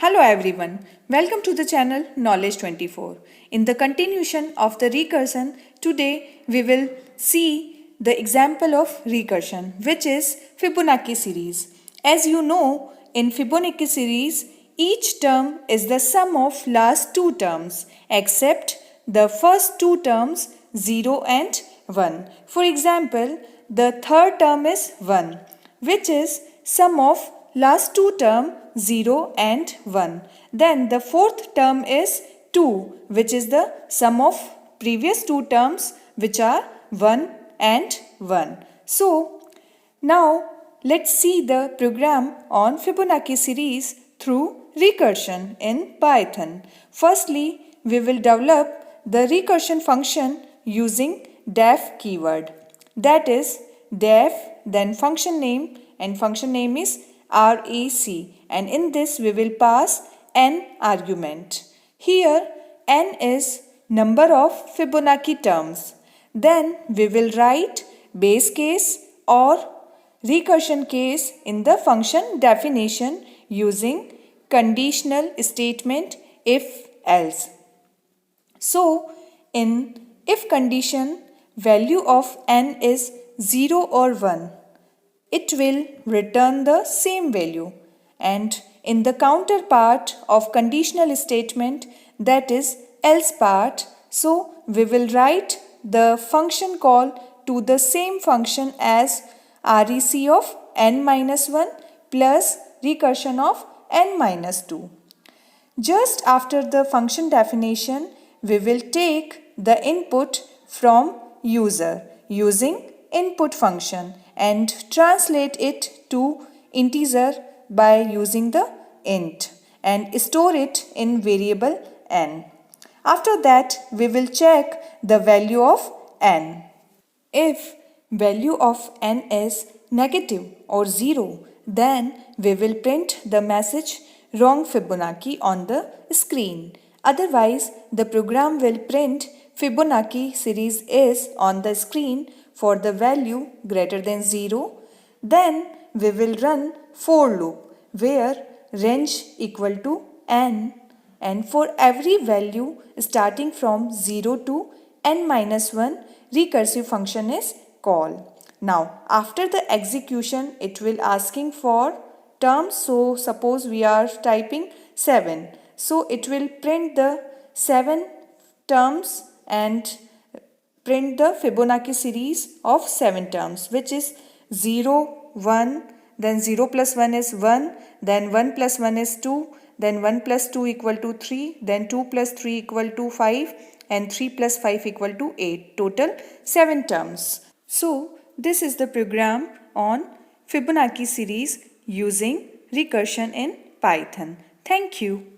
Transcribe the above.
Hello everyone, welcome to the channel Knowledge 24. In the continuation of the recursion, today we will see the example of recursion, which is Fibonacci series. As you know, in Fibonacci series, each term is the sum of last two terms except the first two terms 0 and 1. For example, the third term is 1, which is sum of last two term 0 and 1. Then the fourth term is 2, which is the sum of previous two terms which are 1 and 1. So now let's see the program on Fibonacci series through recursion in Python. Firstly, we will develop the recursion function using def keyword. That is def, then function name, and function name is REC, and in this we will pass n argument. Here n is number of Fibonacci terms. Then we will write base case or recursion case in the function definition using conditional statement if else. So in if condition, value of n is 0 or 1, it will return the same value, and in the counterpart of conditional statement, that is else part, so we will write the function call to the same function as REC of n minus 1 plus recursion of n minus 2. Just after the function definition, we will take the input from user using input function and translate it to integer by using the int and store it in variable n. After that, we will check the value of n. If value of n is negative or 0, then we will print the message wrong Fibonacci on the screen. Otherwise, the program will print Fibonacci series is on the screen for the value greater than 0. Then we will run for loop where range equal to n, and for every value starting from 0 to n minus 1, recursive function is called. Now after the execution, it will asking for terms. So suppose we are typing 7. So it will print the 7 terms and print the Fibonacci series of 7 terms, which is 0, 1, then 0 plus 1 is 1, then 1 plus 1 is 2, then 1 plus 2 equal to 3, then 2 plus 3 equal to 5, and 3 plus 5 equal to 8. Total 7 terms. So this is the program on Fibonacci series using recursion in Python. Thank you.